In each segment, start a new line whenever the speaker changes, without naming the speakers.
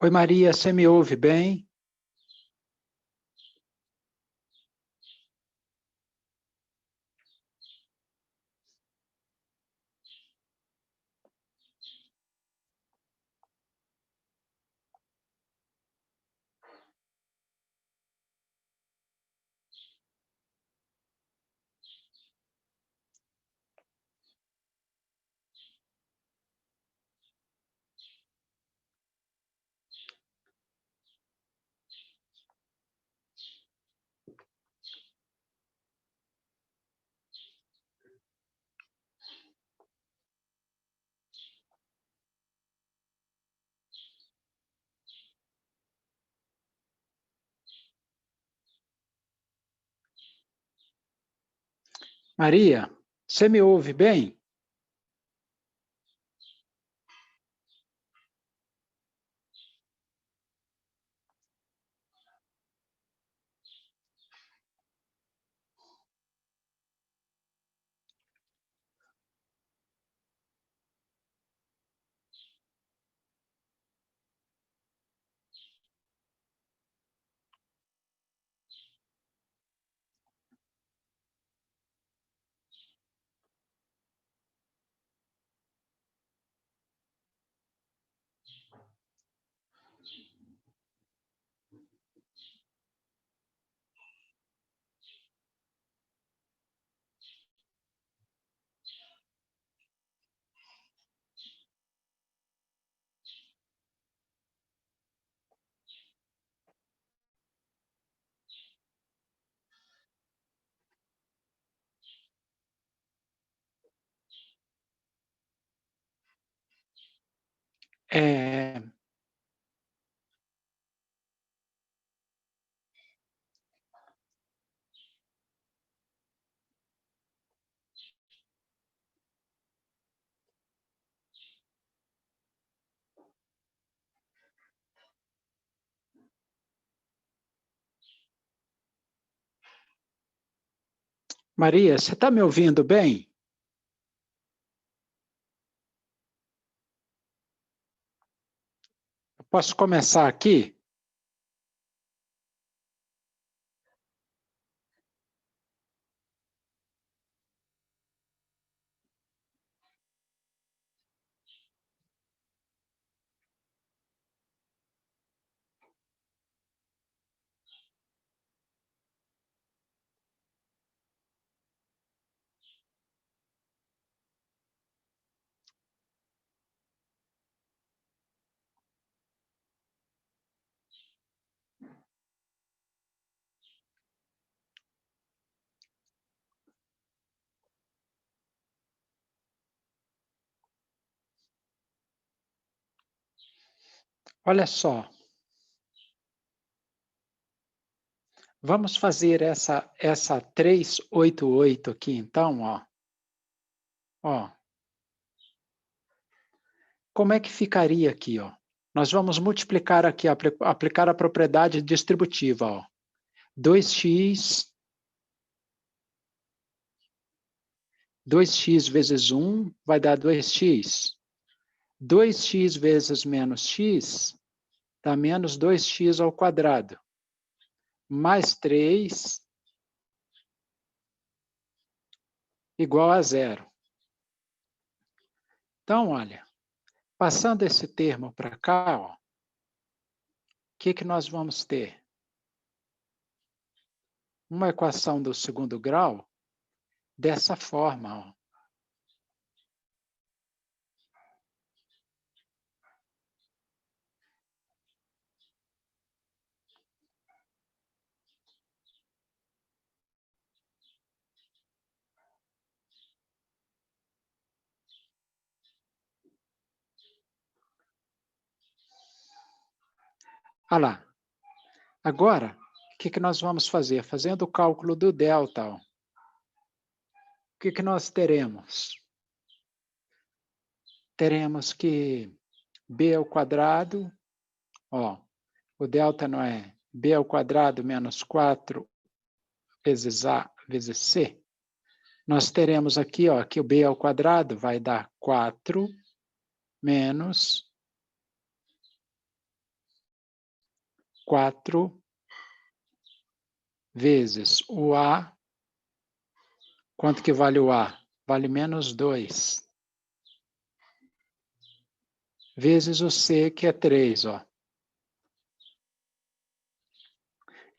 Oi, Maria, você me ouve bem? Maria, você me ouve bem? É, Maria, você está me ouvindo bem? Eu posso começar aqui? Olha só, vamos fazer essa 388 aqui, então, ó. Ó, como é que ficaria aqui, ó? Nós vamos multiplicar aqui, aplicar a propriedade distributiva, ó. 2x vezes 1 vai dar 2x. 2x vezes menos x dá menos 2x ao quadrado. Mais 3 igual a zero. Então, olha, passando esse termo para cá, o que nós vamos ter? Uma equação do segundo grau dessa forma. Ó. Olha lá. Agora, o que nós vamos fazer? Fazendo o cálculo do delta, ó. O que nós teremos? Teremos que b ao quadrado, ó, o delta não é b ao quadrado menos 4 vezes a vezes c. Nós teremos aqui, ó, que o b ao quadrado vai dar 4 menos 4 vezes o A. Quanto que vale o A? Vale menos 2. Vezes o C, que é 3, ó.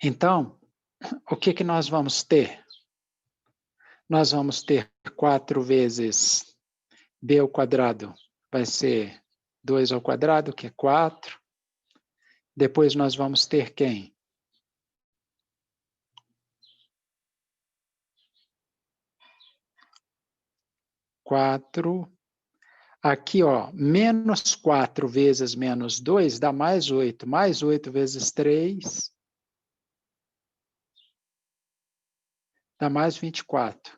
Então, o que que nós vamos ter? Nós vamos ter 4 vezes B ao quadrado, vai ser 2 ao quadrado, que é 4. Depois nós vamos ter quem? 4. Aqui, ó, menos 4 vezes menos 2 dá mais 8. Mais 8 vezes 3 dá mais 24.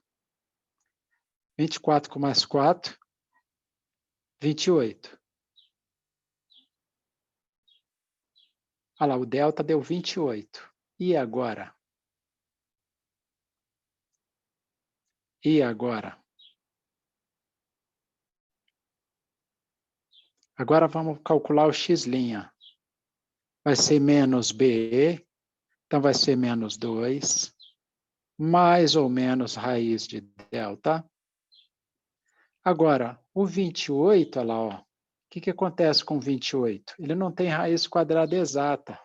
24 com mais 4, 28. Olha lá, o delta deu 28. E agora? E agora? Agora vamos calcular o x'. Vai ser menos b, então vai ser menos 2, mais ou menos raiz de delta. Agora, o 28, olha lá, ó. O que acontece com o 28? Ele não tem raiz quadrada exata.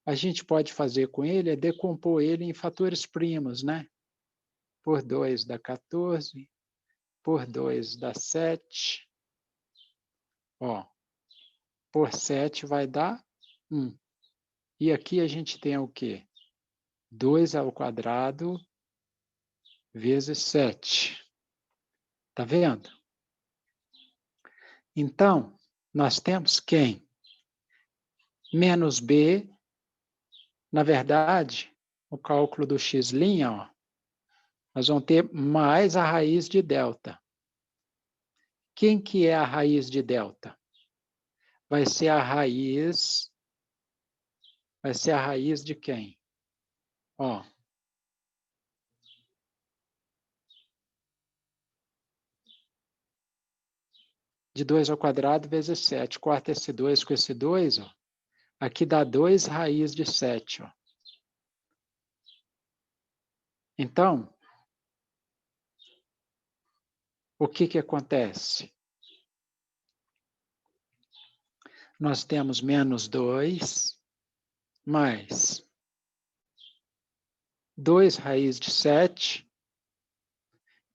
A gente pode fazer com ele é decompor ele em fatores primos, né? Por 2 dá 14, por 2 dá 7. Ó, por 7 vai dar 1. E aqui a gente tem o quê? 2 ao quadrado vezes 7. Tá vendo? Então, nós temos quem? Menos b, na verdade, o cálculo do x', ó, nós vamos ter mais a raiz de delta. Quem que é a raiz de delta? Vai ser a raiz de quem? Ó, de 2 ao quadrado vezes 7. Corta esse 2 com esse 2, ó. Aqui dá 2 raiz de 7, ó. Então, o que acontece? Nós temos menos 2, mais 2 raiz de 7,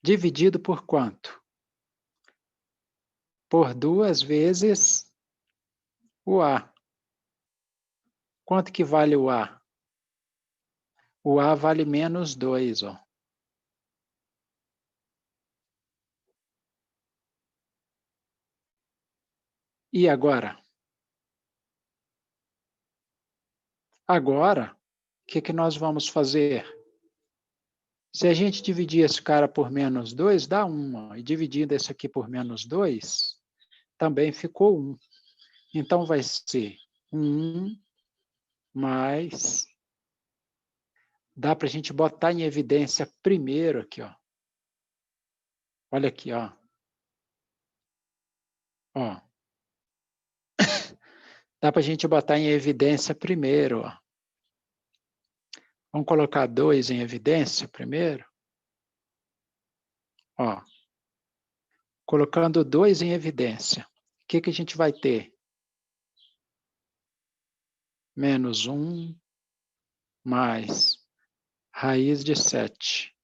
dividido por quanto? Por 2 vezes o A. Quanto que vale o A? O A vale menos 2, ó. E agora? Agora, o que nós vamos fazer? Se a gente dividir esse cara por menos 2, dá 1. Ó, e dividindo esse aqui por menos 2, também ficou 1. Então, vai ser 1 mais... Dá para a gente botar em evidência primeiro aqui, ó. Olha aqui, ó. Ó. Dá para a gente botar em evidência primeiro, ó. Vamos colocar 2 em evidência primeiro? Ó. Colocando 2 em evidência, o que a gente vai ter? Menos 1 mais raiz de 7.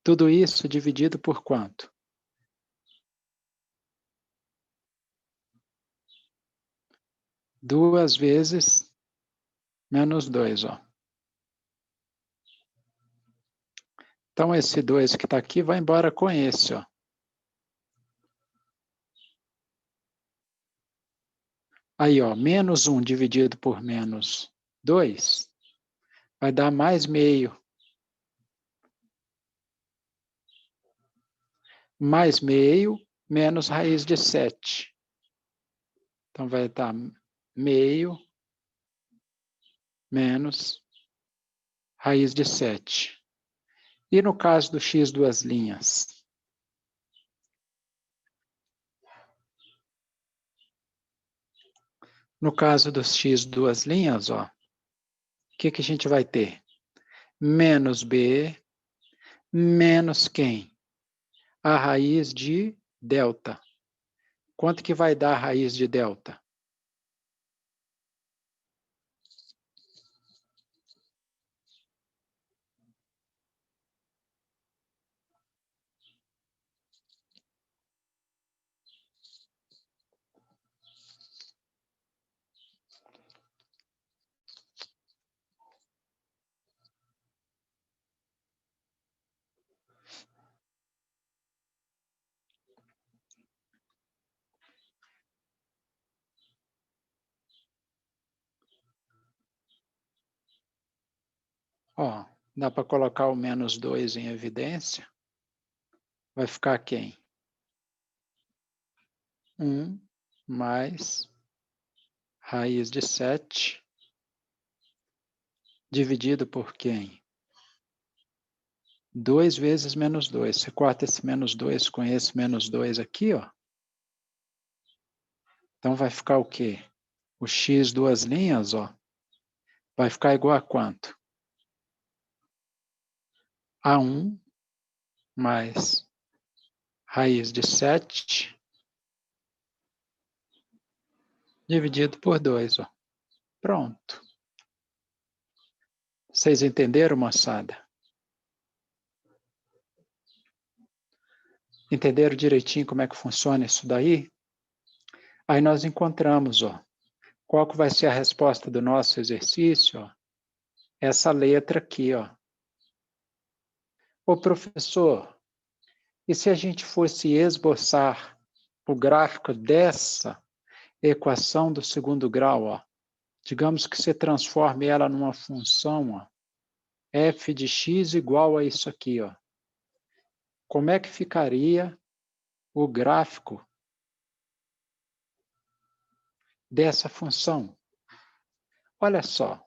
Tudo isso dividido por quanto? 2 vezes menos 2, ó. Então, esse 2 que está aqui vai embora com esse, ó. Aí, ó, menos 1 dividido por menos 2 vai dar mais meio. Mais meio menos raiz de 7. Então, vai dar meio menos raiz de 7. E no caso do x duas linhas? No caso dos x duas linhas, ó, o que a gente vai ter? Menos b, menos quem? A raiz de delta. Quanto que vai dar a raiz de delta? Ó, dá para colocar o menos 2 em evidência. Vai ficar quem? 1 mais raiz de 7 dividido por quem? 2 vezes menos 2. Você corta esse menos 2 com esse menos 2 aqui, ó. Então vai ficar o quê? O x duas linhas, ó, vai ficar igual a quanto? A 1 mais raiz de 7 dividido por 2, ó. Pronto. Vocês entenderam, moçada? Entenderam direitinho como é que funciona isso daí? Aí nós encontramos, ó, qual que vai ser a resposta do nosso exercício? Ó? Essa letra aqui, ó. Ô, professor, e se a gente fosse esboçar o gráfico dessa equação do segundo grau, ó? Digamos que você transforme ela numa função, ó, f de x igual a isso aqui, ó. Como é que ficaria o gráfico dessa função? Olha só,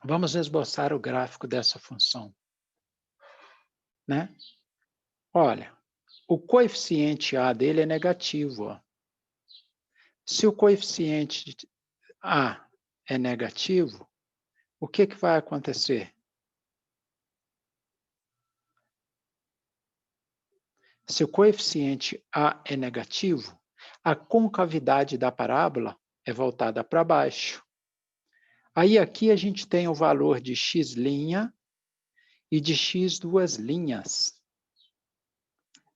vamos esboçar o gráfico dessa função, né? Olha, o coeficiente a dele é negativo, ó. Se o coeficiente a é negativo, o que vai acontecer? Se o coeficiente a é negativo, a concavidade da parábola é voltada para baixo. Aí aqui a gente tem o valor de x' e de x duas linhas.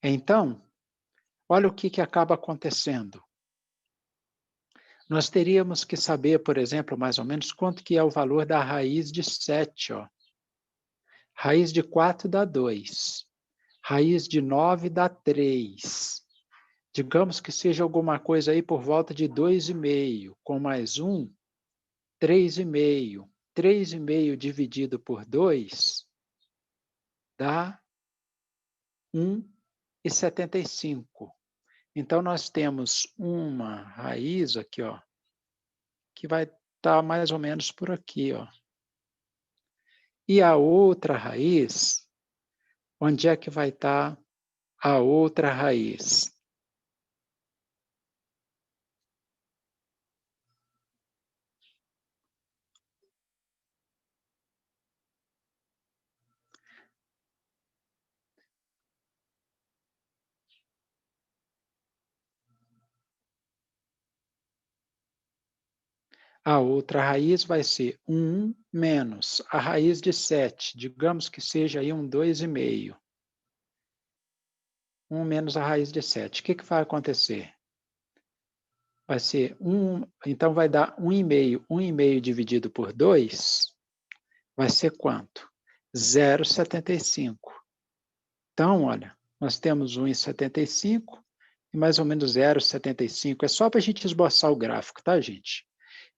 Então, olha o que acaba acontecendo. Nós teríamos que saber, por exemplo, mais ou menos quanto que é o valor da raiz de 7. Ó. Raiz de 4 dá 2. Raiz de 9 dá 3. Digamos que seja alguma coisa aí por volta de 2,5. Com mais 1, 3,5. 3,5 dividido por 2 dá 1,75. Então, nós temos uma raiz aqui, ó, que vai estar mais ou menos por aqui, ó. E a outra raiz, onde é que vai estar a outra raiz? A outra raiz vai ser 1 menos a raiz de 7, digamos que seja aí um 2,5. 1 menos a raiz de 7. O que vai acontecer? Vai ser 1, então vai dar 1,5. 1,5 dividido por 2 vai ser quanto? 0,75. Então, olha, nós temos 1,75 e mais ou menos 0,75. É só para a gente esboçar o gráfico, tá, gente?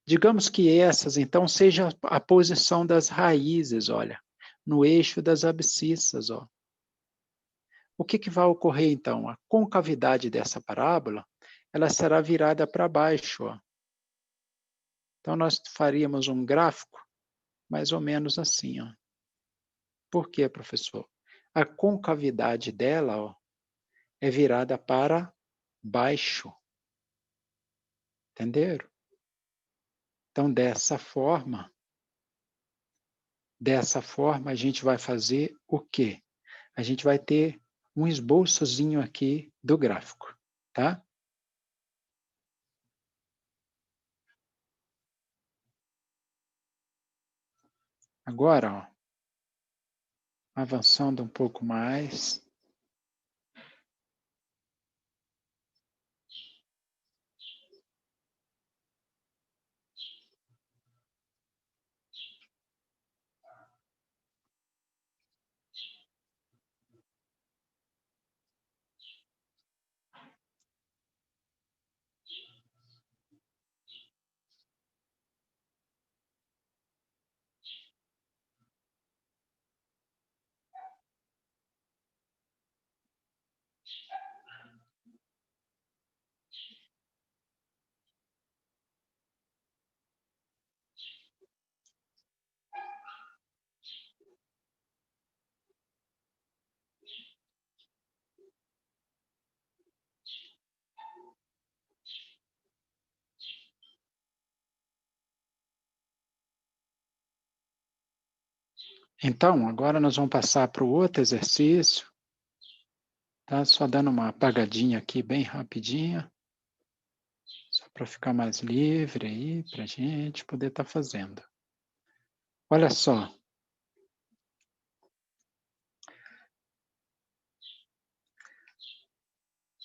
Digamos que essas, então, seja a posição das raízes, olha, no eixo das abscissas, ó. O que vai ocorrer, então? A concavidade dessa parábola, ela será virada para baixo, ó. Então, nós faríamos um gráfico mais ou menos assim, ó. Por quê, professor? A concavidade dela, ó, é virada para baixo. Entenderam? Então, dessa forma, a gente vai fazer o quê? A gente vai ter um esboçozinho aqui do gráfico, tá? Agora, ó, avançando um pouco mais. Então, agora nós vamos passar para o outro exercício, tá? Só dando uma apagadinha aqui bem rapidinha, só para ficar mais livre aí, para a gente poder estar fazendo. Olha só.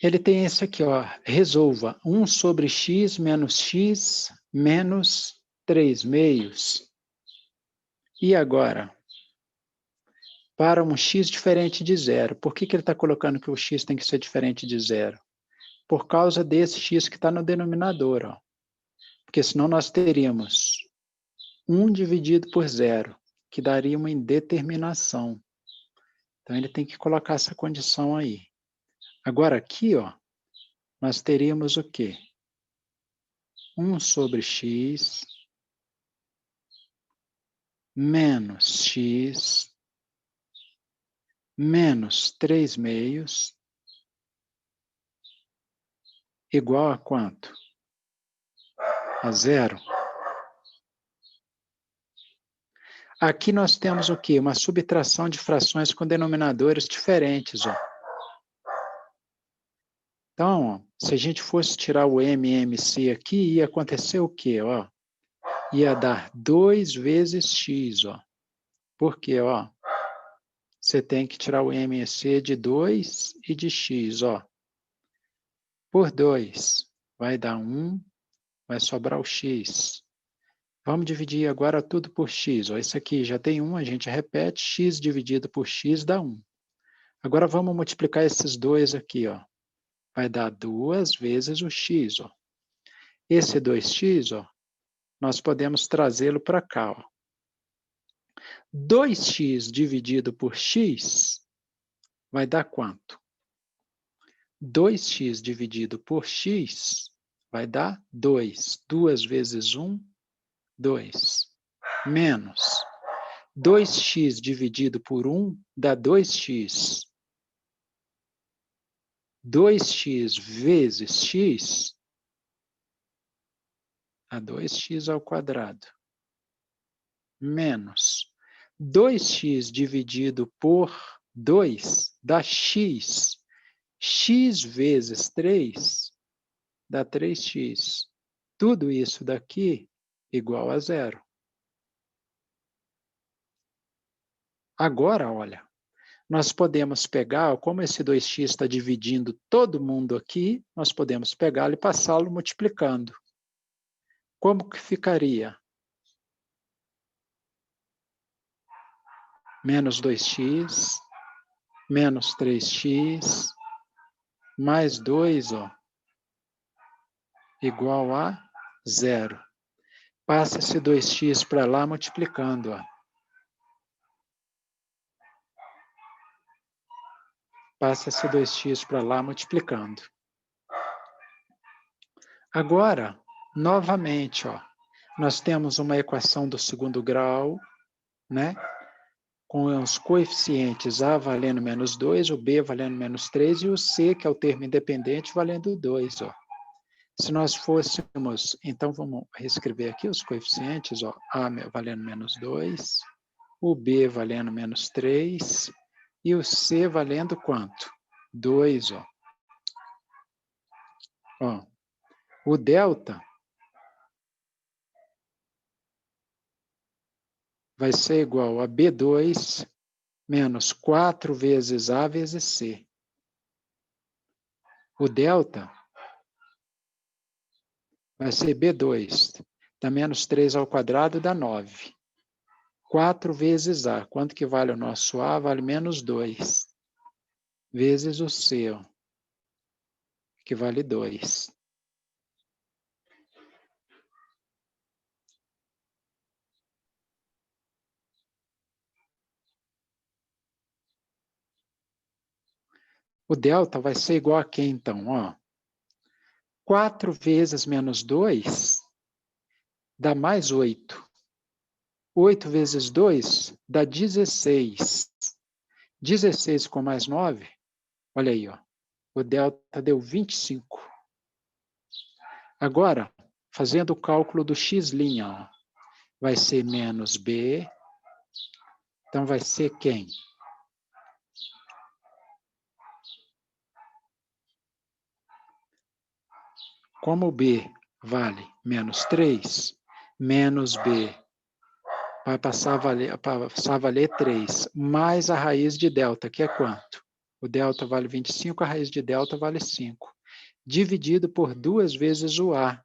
Ele tem esse aqui, ó, resolva 1 sobre x menos 3 meios. E agora? Para um x diferente de zero. Por que ele está colocando que o x tem que ser diferente de zero? Por causa desse x que está no denominador, ó. Porque senão nós teríamos 1 dividido por zero, que daria uma indeterminação. Então ele tem que colocar essa condição aí. Agora aqui, ó, nós teríamos o quê? 1 sobre x menos x menos 3 meios igual a quanto? A zero. Aqui nós temos o quê? Uma subtração de frações com denominadores diferentes, ó. Então, ó, se a gente fosse tirar o MMC aqui, ia acontecer o quê? Ó? Ia dar 2 vezes x. Ó. Por quê? Ó? Você tem que tirar o MMC de 2 e de x. Ó. Por 2 vai dar 1, vai sobrar o x. Vamos dividir agora tudo por x. Ó. Isso aqui já tem 1, a gente repete, x dividido por x dá 1. Agora vamos multiplicar esses dois aqui. Ó. Vai dar 2 vezes o x. Ó. Esse 2x, ó, nós podemos trazê-lo para cá. Ó. 2x dividido por x vai dar quanto? 2x dividido por x vai dar 2. 2 vezes 1, 2. Menos 2x dividido por 1 dá 2x. 2x vezes x dá 2x ao quadrado. Menos 2x dividido por 2 dá x. X vezes 3 dá 3x. Tudo isso daqui igual a zero. Agora, olha, nós podemos pegar, como esse 2x está dividindo todo mundo aqui, nós podemos pegá-lo e passá-lo multiplicando. Como que ficaria? Menos 2x, menos 3x, mais 2, ó, igual a zero. Passa esse 2x para lá multiplicando. Ó. Passa esse 2x para lá multiplicando. Agora, novamente, ó, nós temos uma equação do segundo grau né? Com os coeficientes A valendo menos 2, o B valendo menos 3 e o C, que é o termo independente, valendo 2, ó. Se nós fôssemos, então vamos reescrever aqui os coeficientes, ó, A valendo menos 2, o B valendo menos 3 e o C valendo quanto? 2, ó. Ó, o delta vai ser igual a B2 menos 4 vezes A vezes C. O delta vai ser B2, dá menos 3 ao quadrado, dá 9. 4 vezes A, quanto que vale o nosso A? Vale menos 2, vezes o C, ó, que vale 2. O delta vai ser igual a quê, então? Ó, 4 vezes menos 2 dá mais 8. 8 vezes 2 dá 16. 16 com mais 9, olha aí, ó, o delta deu 25. Agora, fazendo o cálculo do x', ó, vai ser menos B, então vai ser quem? Como B vale menos 3, menos B vai passar a valer 3, mais a raiz de delta, que é quanto? O delta vale 25, a raiz de delta vale 5. Dividido por 2 vezes o A.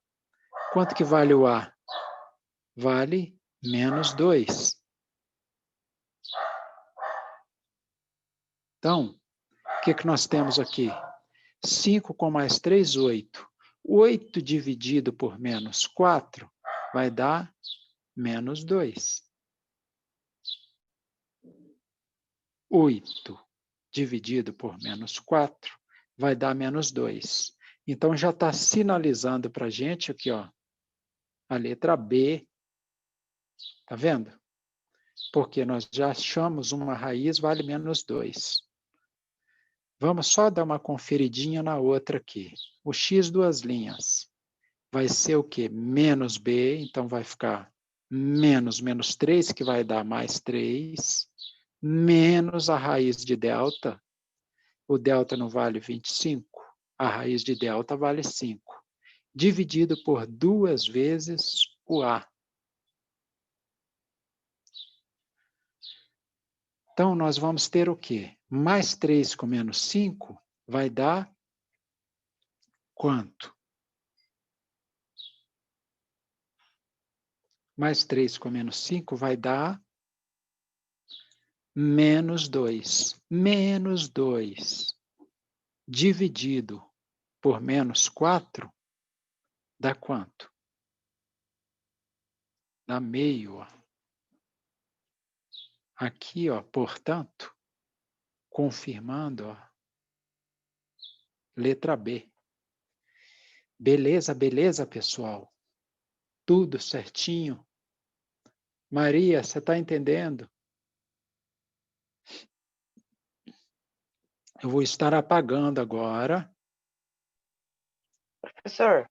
Quanto que vale o A? Vale menos 2. Então, o que nós temos aqui? 5 com mais 3, 8. 8 dividido por menos 4 vai dar menos 2. 8 dividido por menos 4 vai dar menos 2. Então, já está sinalizando para a gente aqui, ó, a letra B. Está vendo? Porque nós já achamos uma raiz vale menos 2. Vamos só dar uma conferidinha na outra aqui. O x duas linhas vai ser o quê? Menos B, então vai ficar menos 3, que vai dar mais 3, menos a raiz de delta. O delta não vale 25, a raiz de delta vale 5. Dividido por 2 vezes o A. Então, nós vamos ter o quê? Mais 3 com menos 5 vai dar quanto? Mais 3 com menos 5 vai dar menos 2. Menos 2 dividido por menos 4 dá quanto? Dá meio. Ó. Aqui, ó, portanto, confirmando, ó, letra B. Beleza, beleza, pessoal? Tudo certinho? Maria, você está entendendo? Eu vou estar apagando agora.
Professor.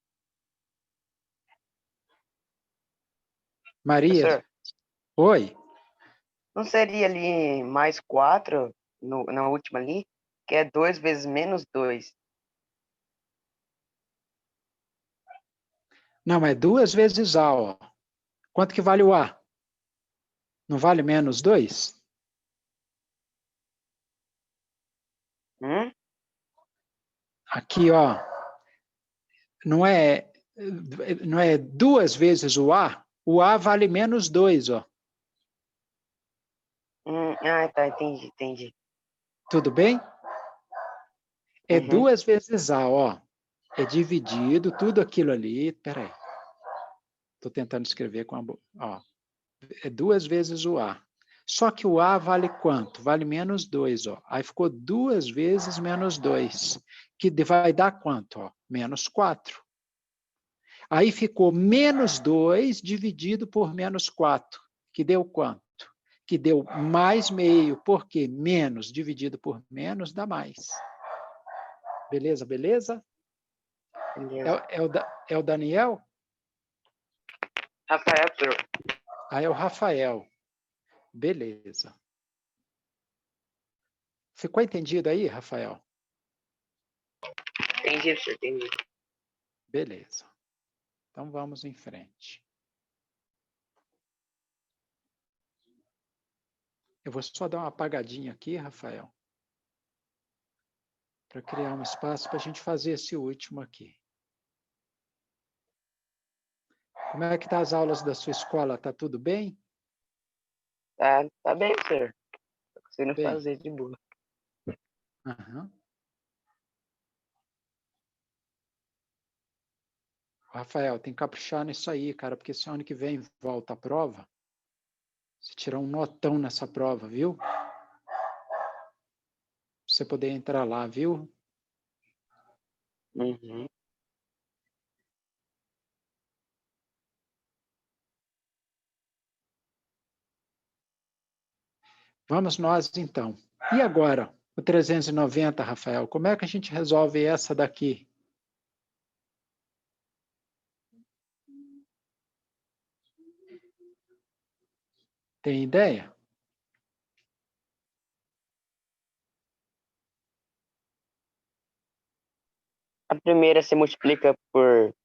Maria,
Professor,
oi?
não seria ali mais 4 na última ali? Que é 2 vezes menos 2.
Não, é 2 vezes A, ó. Quanto que vale o A? Não vale menos 2? Aqui, ó. Não é 2 vezes o A? O A vale menos 2, ó.
Tá, entendi.
Tudo bem? É
Uhum.
2 vezes A, ó. É dividido tudo aquilo ali. Peraí. Estou tentando escrever com a boca. Ó. É 2 vezes o A. Só que o A vale quanto? Vale menos 2, ó. Aí ficou 2 vezes menos 2. Que vai dar quanto? Ó? Menos 4. Aí ficou menos 2 dividido por menos 4. Que deu quanto? que deu mais meio, porque menos dividido por menos dá mais. Beleza, beleza?
Beleza.
É o Daniel?
Rafael, senhor.
Ah, é o Rafael. Beleza. Ficou entendido aí, Rafael?
Entendi, senhor, entendi.
Beleza. Então vamos em frente. Eu vou só dar uma apagadinha aqui, Rafael, para criar um espaço para a gente fazer esse último aqui. Como é que tá as aulas da sua escola? Tá tudo bem?
Tá bem, senhor. Tô conseguindo
Bem.
fazer de boa.
Uhum. Rafael, tem que caprichar nisso aí, cara, porque se ano que vem volta a prova, você tirar um notão nessa prova, viu? Pra você poder entrar lá, viu?
Uhum.
Vamos nós, então. E agora, o 390, Rafael, como é que a gente resolve essa daqui? Tem ideia?
A primeira se multiplica por...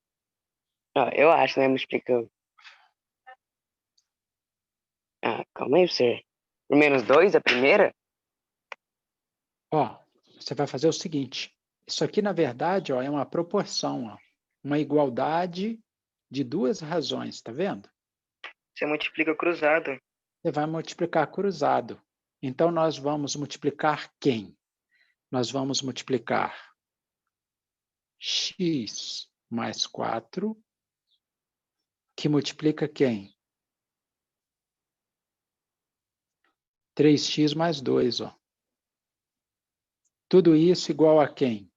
eu acho, né? Multiplica... calma aí, senhor. Por -2, a primeira?
Ó, você vai fazer o seguinte. Isso aqui, na verdade, ó, é uma proporção, ó, uma igualdade de duas razões, tá vendo?
Você multiplica cruzado.
Você vai multiplicar cruzado. Então, nós vamos multiplicar quem? Nós vamos multiplicar x mais 4, que multiplica quem? 3x mais 2, ó. Tudo isso igual a quem?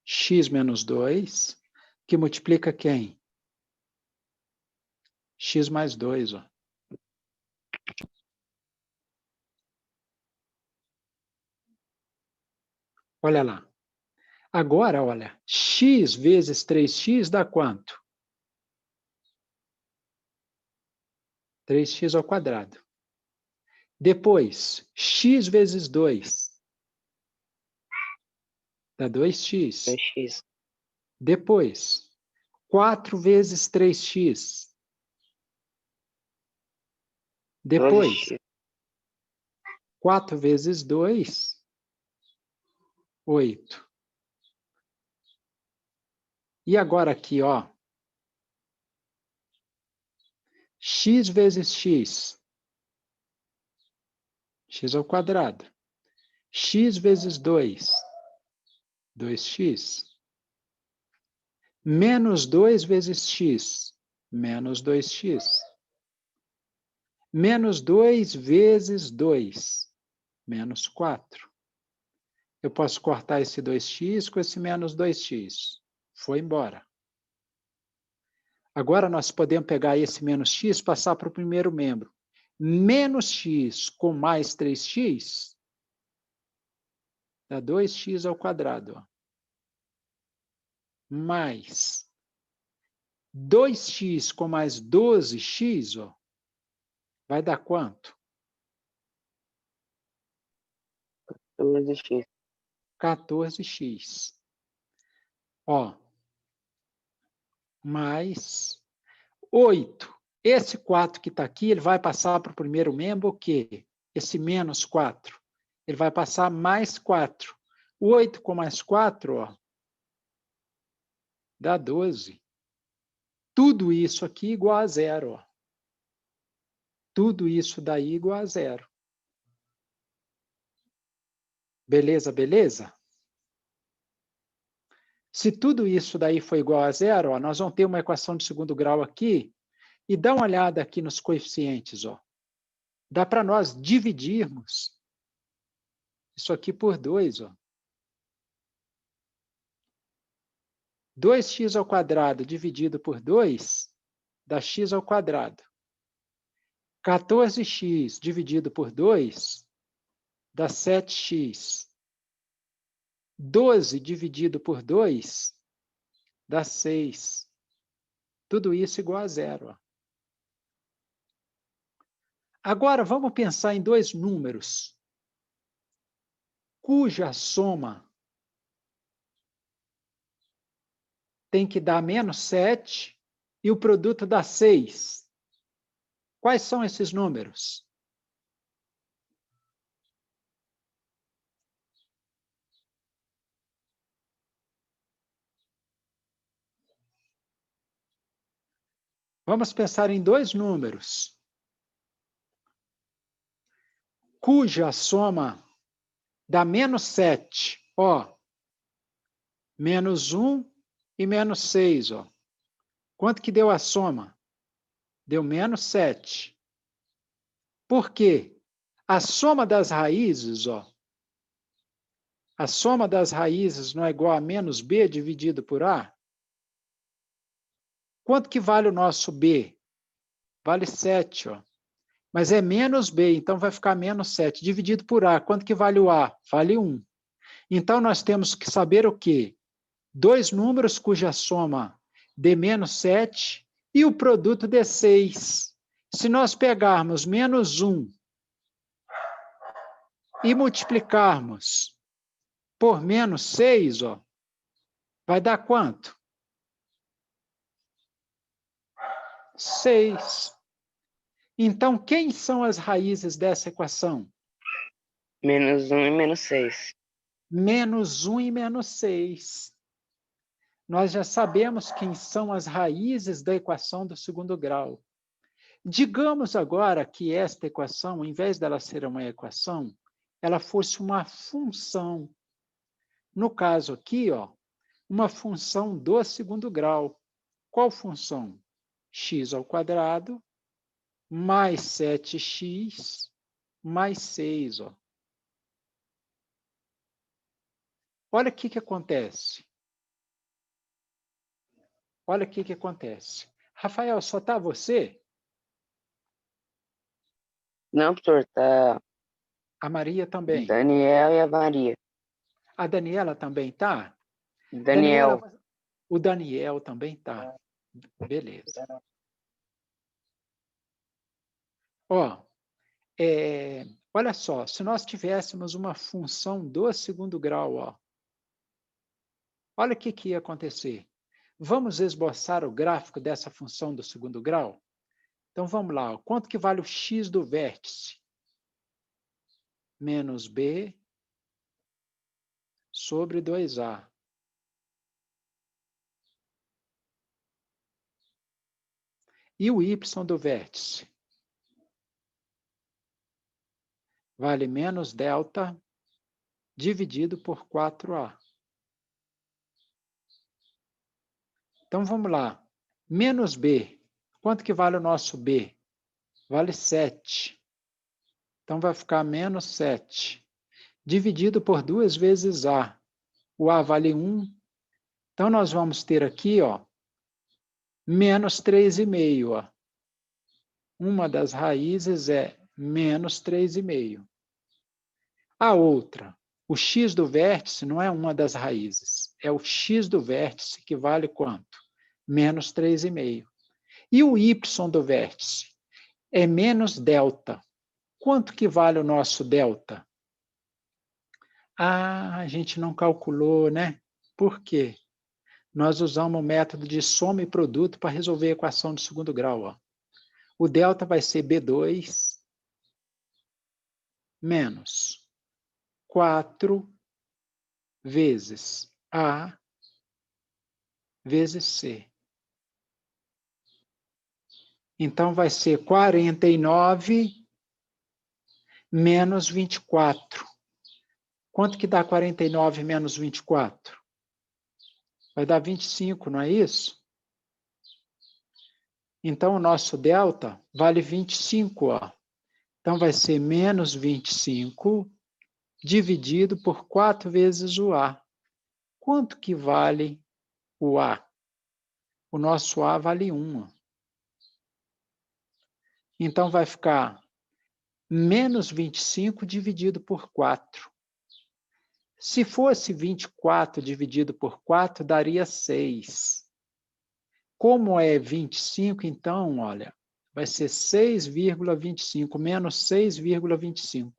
X menos 2, que multiplica quem? X mais 2, ó. Olha lá. Agora, olha, x vezes 3x dá quanto? 3x ao quadrado. Depois, x vezes 2 dá 2x.
2x.
Depois, 4 vezes 3x. Depois,
12x.
4 vezes 2, 8. E agora aqui, ó. X vezes x. X ao quadrado. X vezes 2. 2x. Menos 2 vezes x. Menos 2x. Menos 2 vezes 2. Menos 4. Eu posso cortar esse 2x com esse menos 2x. Foi embora. Agora, nós podemos pegar esse menos x e passar para o primeiro membro. Menos x com mais 3x dá 2x ao quadrado. Ó. Mais 2x com mais 12x, ó, vai dar quanto?
12x.
14x. Ó, mais 8. Esse 4 que está aqui, ele vai passar para o primeiro membro o quê? Esse menos 4. Ele vai passar mais 4. 8 com mais 4, ó, dá 12. Tudo isso aqui igual a zero. Ó. Tudo isso daí igual a zero. Beleza, beleza? Se tudo isso daí for igual a zero, ó, nós vamos ter uma equação de segundo grau aqui. E dá uma olhada aqui nos coeficientes. Ó. Dá para nós dividirmos isso aqui por 2. Ó. 2x ao quadrado dividido por 2 dá x ao quadrado. 14x dividido por 2 dá 7x. 12 dividido por 2 dá 6. Tudo isso igual a zero. Ó. Agora, vamos pensar em dois números cuja soma tem que dar menos 7 e o produto dá 6. Quais são esses números? Vamos pensar em dois números cuja soma dá menos 7. Ó, menos 1 e menos 6. Ó. Quanto que deu a soma? Deu menos 7. Por quê? A soma das raízes, ó, a soma das raízes não é igual a menos b dividido por a? Quanto que vale o nosso b? Vale 7, ó. Mas é menos b, então vai ficar menos 7. Dividido por a, quanto que vale o a? Vale 1. Então, nós temos que saber o quê? Dois números cuja soma dê menos 7 e o produto dê 6. Se nós pegarmos menos 1 e multiplicarmos por menos 6, ó, vai dar quanto? 6. Então, quem são as raízes dessa equação?
Menos 1 e menos 6.
Menos 1 e menos 6. Nós já sabemos quem são as raízes da equação do segundo grau. Digamos agora que esta equação, em vez dela ser uma equação, ela fosse uma função. No caso aqui, ó, uma função do segundo grau. Qual função? X ao quadrado mais 7x mais 6. Ó. Olha o que acontece. Olha o que acontece. Rafael, só está você?
Não, professor, tá
A Maria também.
Daniel e a Maria.
A Daniela também está?
Daniel.
Daniela, o Daniel também está. Beleza. Ó, olha só, se nós tivéssemos uma função do segundo grau, ó, olha o que ia acontecer. Vamos esboçar o gráfico dessa função do segundo grau? Então, vamos lá. Ó, quanto que vale o x do vértice? Menos b sobre 2a. E o y do vértice? Vale menos delta dividido por 4a. Então, vamos lá. Menos b. Quanto que vale o nosso b? Vale 7. Então, vai ficar menos 7. Dividido por 2 vezes a. O a vale 1. Então, nós vamos ter aqui, ó, menos 3,5. Ó. Uma das raízes é menos 3,5. A outra, o x do vértice não é uma das raízes. É o x do vértice que vale quanto? Menos 3,5. E o y do vértice? É menos delta. Quanto que vale o nosso delta? Ah, a gente não calculou, né? Por quê? Nós usamos o método de soma e produto para resolver a equação do segundo grau. Ó. O delta vai ser B2 menos 4 vezes A vezes C. Então, vai ser 49 menos 24. Quanto que dá 49 menos 24? Vai dar 25, não é isso? Então, o nosso delta vale 25. Ó. Então, vai ser menos 25 dividido por 4 vezes o A. Quanto que vale o A? O nosso A vale 1. Então, vai ficar menos 25 dividido por 4. Se fosse 24 dividido por 4, daria 6. Como é 25, então, olha, vai ser 6,25 menos 6,25.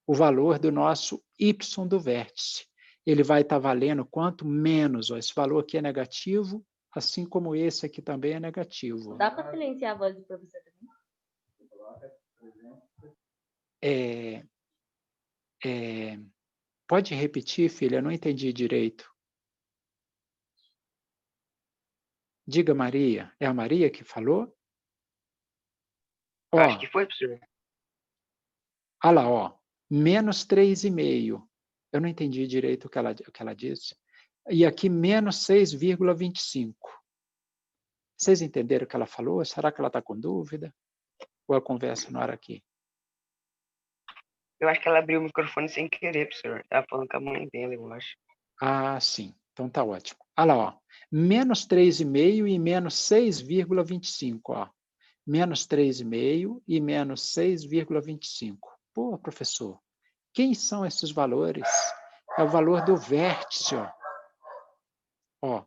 O valor do nosso y do vértice. Ele vai estar valendo quanto? Menos. Ó, esse valor aqui é negativo, assim como esse aqui também é negativo.
Dá para silenciar a voz do professor também?
Pode repetir, filha? Eu não entendi direito. Diga, Maria. É a Maria que falou? Ó,
Acho que foi, professor.
olha lá, ó. Menos 3,5. Eu não entendi direito o que ela disse. E aqui, menos 6,25. Vocês entenderam o que ela falou? Será que ela está com dúvida? Ou a conversa não era aqui?
Eu acho que ela abriu o microfone sem querer, professor. Tava falando com a mãe dela, eu acho.
Ah, sim. Então tá ótimo. Olha lá, ó. Menos 3,5 e menos 6,25, ó. Menos 3,5 e menos 6,25. Pô, professor, quem são esses valores? É o valor do vértice, ó. Ó.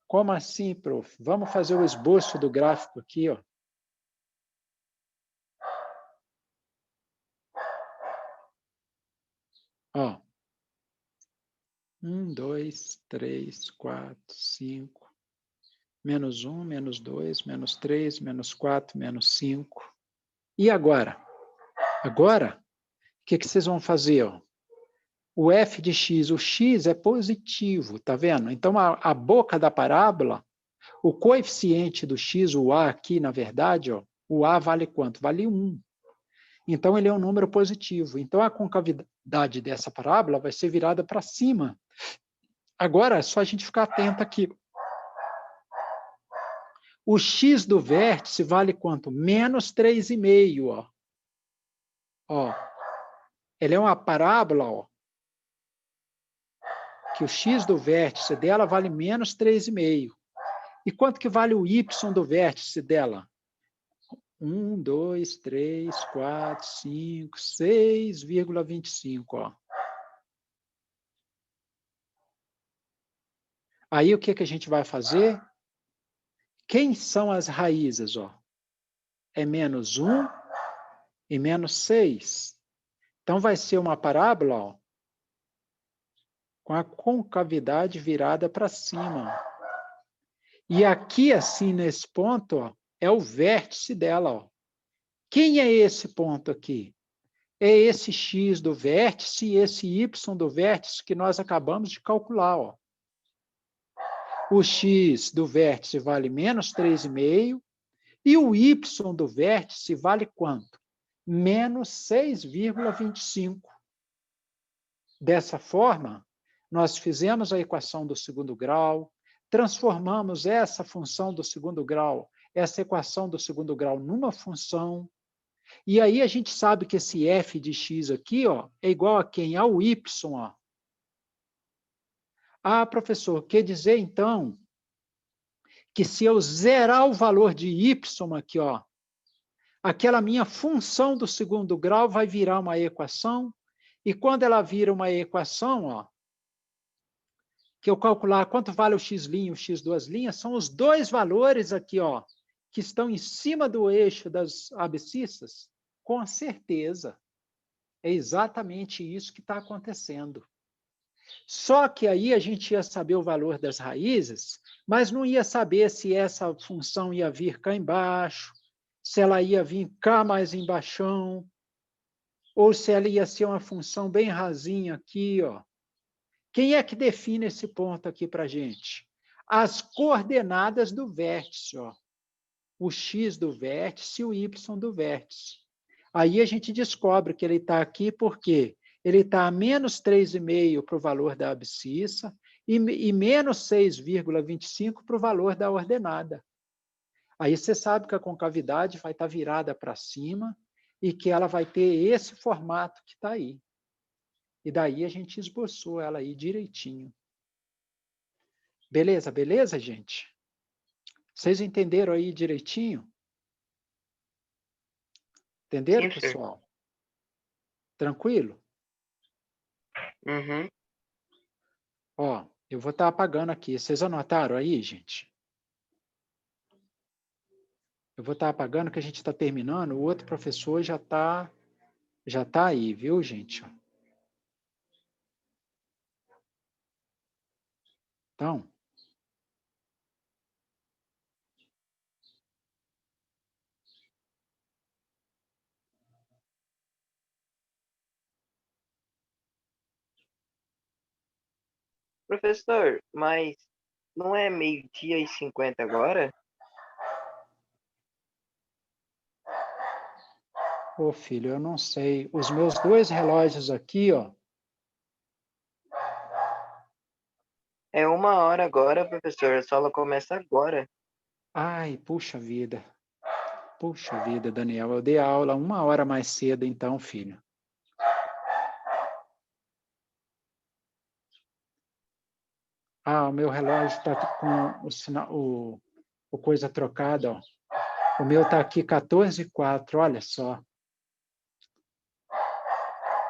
Como assim, prof? Vamos fazer o esboço do gráfico aqui, ó. Ó. 1, 2, 3, 4, 5. Menos 1, menos 2, menos 3, menos 4, menos 5. E agora? Agora, o que vocês vão fazer? Ó? O f de x, o x é positivo, tá vendo? Então, a boca da parábola, o coeficiente do x, o a aqui, na verdade, ó, o a vale quanto? Vale 1. Então, ele é um número positivo. Então, a concavidade dessa parábola vai ser virada para cima. Agora, é só a gente ficar atento aqui. O x do vértice vale quanto? Menos 3,5, ó. Ó. Ela é uma parábola, ó, que o x do vértice dela vale menos 3,5. E quanto que vale o y do vértice dela? 1, 2, 3, 4, 5, 6,25, ó. Aí o que a gente vai fazer? Quem são as raízes, ó? É menos 1 e menos 6. Então vai ser uma parábola, ó, com a concavidade virada para cima. E aqui, assim, nesse ponto, ó, é o vértice dela. Ó. Quem é esse ponto aqui? É esse x do vértice e esse y do vértice que nós acabamos de calcular. Ó. O x do vértice vale menos 3,5 e o y do vértice vale quanto? Menos 6,25. Dessa forma, nós fizemos a equação do segundo grau, transformamos essa função do segundo grau, essa equação do segundo grau numa função, e aí a gente sabe que esse f de x aqui, ó, é igual a quem? Ao y. Ó. Ah, professor, quer dizer, então, que se eu zerar o valor de y aqui, ó, aquela minha função do segundo grau vai virar uma equação, e quando ela vira uma equação, ó, que eu calcular quanto vale o x' e o x duas linhas, são os dois valores aqui, ó, que estão em cima do eixo das abscissas, com certeza. É exatamente isso que está acontecendo. Só que aí a gente ia saber o valor das raízes, mas não ia saber se essa função ia vir cá embaixo, se ela ia vir cá mais embaixão, ou se ela ia ser uma função bem rasinha aqui, ó. Quem é que define esse ponto aqui para a gente? As coordenadas do vértice, ó. O x do vértice e o y do vértice. Aí a gente descobre que ele está aqui porque ele está a menos 3,5 para o valor da abscissa e menos 6,25 para o valor da ordenada. Aí você sabe que a concavidade vai estar virada para cima e que ela vai ter esse formato que está aí. E daí a gente esboçou ela aí direitinho. Beleza, beleza, gente? Vocês entenderam aí direitinho? Entenderam,
Sim, professor.
pessoal? Tranquilo?
Uhum.
Ó, eu vou estar apagando aqui. Vocês anotaram aí, gente? Eu vou estar apagando que a gente está terminando. O outro professor já tá aí, viu, gente? Então,
Professor, mas não é 12h50 agora?
ô filho, eu não sei. Os meus 2 relógios aqui, ó.
É 1h agora, professor. A aula começa agora.
Ai, puxa vida. Puxa vida, Daniel. Eu dei a aula 1 hora mais cedo, então, filho. Ah, o meu relógio está aqui com o sinal, o coisa trocada, ó. O meu está aqui 14h04, olha só.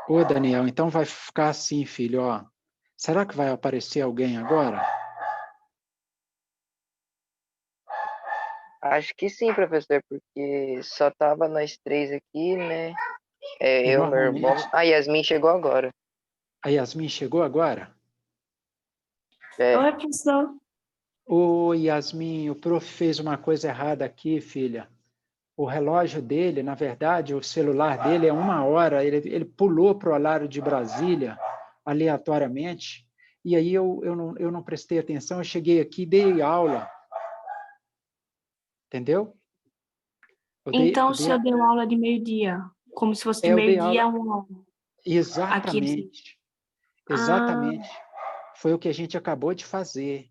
Ô, Daniel, então vai ficar assim, filho, ó. Será que vai aparecer alguém agora?
Acho que sim, professor, porque só tava nós 3 aqui, né?
E
Eu, meu irmão.
normalmente,
A Yasmin chegou agora.
a Yasmin chegou agora?
É.
Oi, professor.
Ô, Yasmin, o prof fez uma coisa errada aqui, filha. O relógio dele, na verdade, o celular dele é 1 hora, ele pulou para o horário de Brasília, aleatoriamente, e aí eu não prestei atenção, eu cheguei aqui e dei aula. Entendeu?
Então, o senhor deu aula de meio-dia, como se fosse de
eu dei
meio-dia
aula.
a 1 hora. Aqui, assim.
Exatamente.
Ah,
Exatamente. Foi o que a gente acabou de fazer.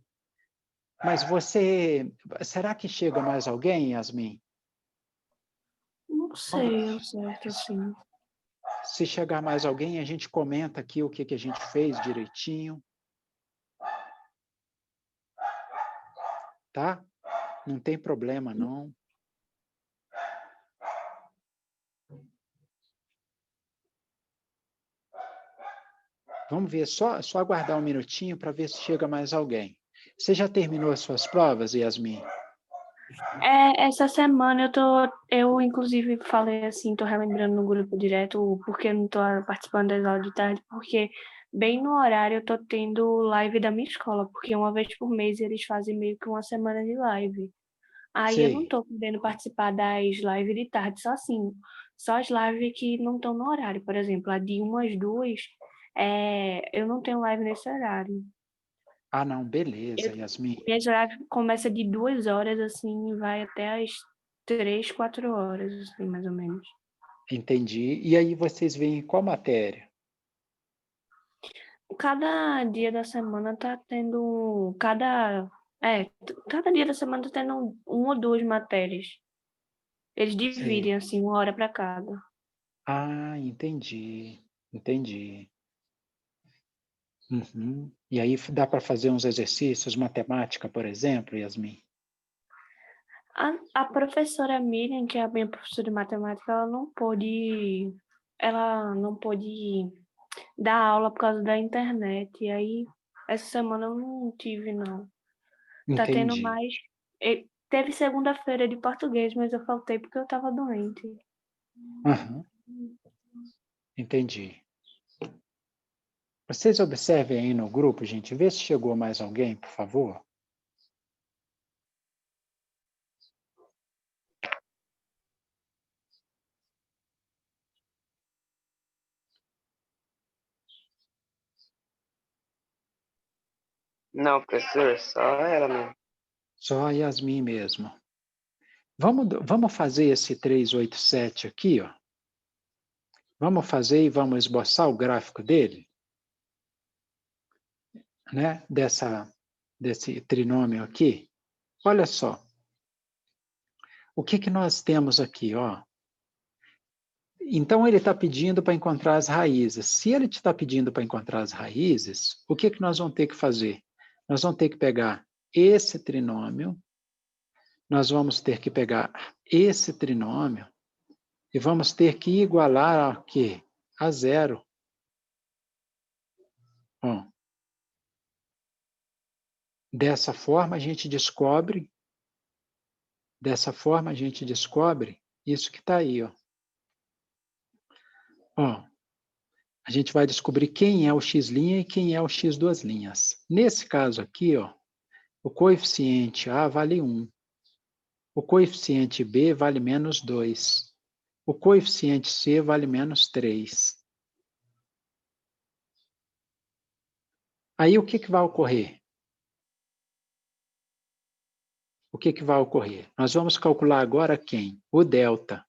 Mas você, será que chega mais alguém, Yasmin?
não sei, ao certo, assim.
Se chegar mais alguém, a gente comenta aqui o que a gente fez direitinho. Tá? Não tem problema, não. Vamos ver, só aguardar um minutinho para ver se chega mais alguém. Você já terminou as suas provas, Yasmin?
Essa semana eu inclusive falei assim, tô relembrando no grupo direto porque eu não tô participando das aulas de tarde, porque bem no horário eu tô tendo live da minha escola, porque uma vez por mês eles fazem meio que uma semana de live. Aí eu não
Sei.
tô podendo participar das lives de tarde, só assim, só as lives que não estão no horário, por exemplo, a de 1 às 2, eu não tenho live nesse horário.
Ah, não, beleza,
Eu,
Yasmin.
minhas lives começa de 2 horas, assim, e vai até as 3, 4 horas, assim, mais ou menos.
Entendi. E aí vocês veem qual matéria?
Cada dia da semana tá tendo, cada dia da semana tá tendo 1 ou 2 matérias. Eles
Sei.
dividem, assim, 1 hora para cada.
Ah, entendi. Entendi. Uhum. E aí dá para fazer uns exercícios, matemática, por exemplo, Yasmin?
A professora Miriam, que é a minha professora de matemática, ela não pôde dar aula por causa da internet. E aí, essa semana eu não tive, não. Tá tendo
Entendi.
mais. Teve segunda-feira de português, mas eu faltei porque eu tava doente.
Aham, entendi. Vocês observem aí no grupo, gente, vê se chegou mais alguém, por favor.
Não, professor, só ela mesmo.
Só a Yasmin mesmo. Vamos fazer esse 387 aqui, ó. Vamos fazer e vamos esboçar o gráfico dele, né? Desse trinômio aqui. Olha só. O que nós temos aqui, ó? Então, ele está pedindo para encontrar as raízes. Se ele está pedindo para encontrar as raízes, o que nós vamos ter que fazer? Nós vamos ter que pegar esse trinômio, nós vamos ter que pegar esse trinômio E vamos ter que igualar a quê? A zero. Ó. Dessa forma a gente descobre isso que está aí, ó. Ó, a gente vai descobrir quem é o x' e quem é o x duas linhas. Nesse caso aqui, ó, o coeficiente A vale 1. O coeficiente B vale menos 2. O coeficiente C vale menos 3. Aí o que vai ocorrer? O que vai ocorrer? Nós vamos calcular agora quem? O delta.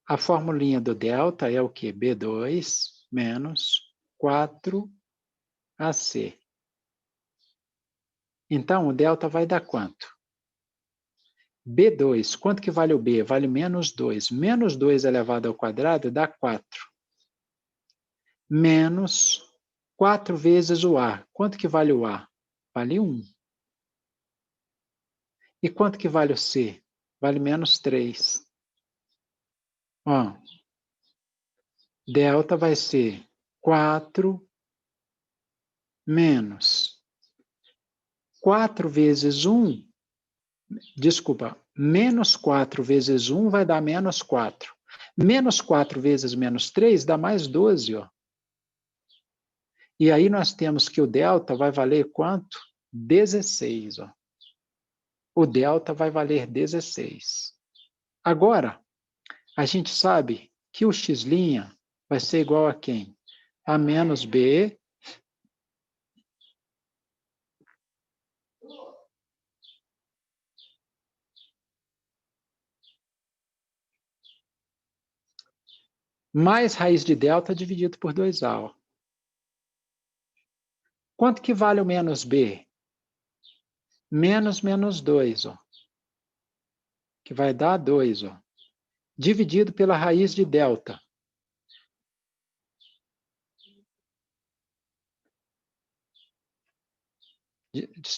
A formulinha do delta é o quê? B2 menos 4AC. Então, o delta vai dar quanto? B2, quanto que vale o B? Vale menos 2. Menos 2 elevado ao quadrado dá 4. Menos 4 vezes o A. Quanto que vale o A? Vale 1. E quanto que vale o C? Vale menos 3. Ó, delta vai ser 4 menos 4 vezes 1, desculpa, menos 4 vezes 1 vai dar menos 4. Menos 4 vezes menos 3 dá mais 12, ó. E aí nós temos que o delta vai valer quanto? 16, ó. O delta vai valer 16. Agora, a gente sabe que o x' vai ser igual a quem? A menos b mais raiz de delta dividido por 2a. Ó. Quanto que vale o menos b? Menos 2, ó, que vai dar 2, ó, dividido pela raiz de delta.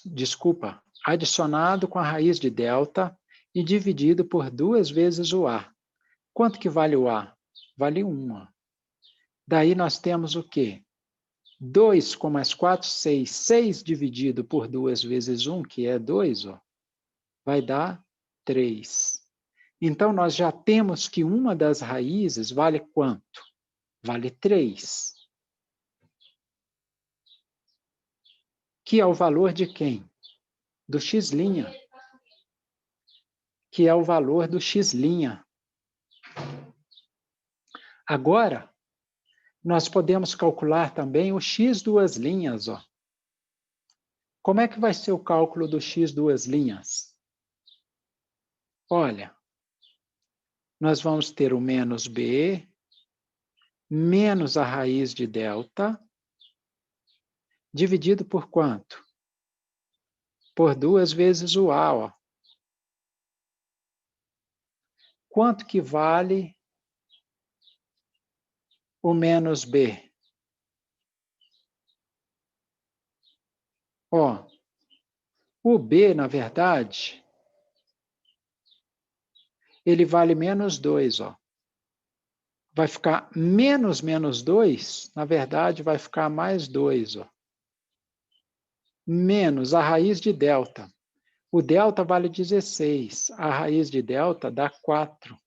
Desculpa, adicionado com a raiz de delta e dividido por 2 vezes o A. Quanto que vale o A? Vale 1. Ó. Daí nós temos o quê? 2 com mais 4, 6. 6 dividido por 2 vezes 1, que é 2, ó, vai dar 3. Então, nós já temos que uma das raízes vale quanto? Vale 3. Que é o valor de quem? Do x'. Que é o valor do x'. Agora, nós podemos calcular também o x duas linhas. Ó. Como é que vai ser o cálculo do x duas linhas? Olha, nós vamos ter o menos b, menos a raiz de delta, dividido por quanto? Por 2 vezes o a. Ó. Quanto que vale o menos b? Ó, o b, na verdade, ele vale menos 2, ó. Vai ficar menos 2, na verdade, vai ficar mais 2, ó. Menos a raiz de delta. O delta vale 16, a raiz de delta dá 4.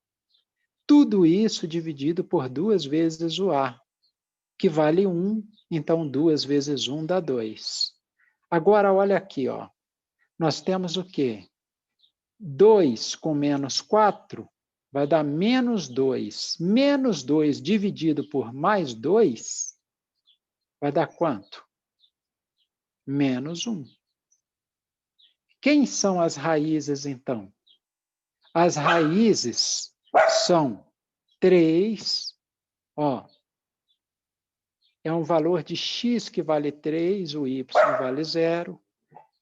Tudo isso dividido por 2 vezes o A, que vale 1, então 2 vezes 1 dá 2. Agora, olha aqui, ó. Nós temos o quê? 2 com menos 4 vai dar menos 2. Menos 2 dividido por mais 2 vai dar quanto? Menos 1. Quem são as raízes, então? As raízes são 3, ó, é um valor de x que vale 3, o y vale 0.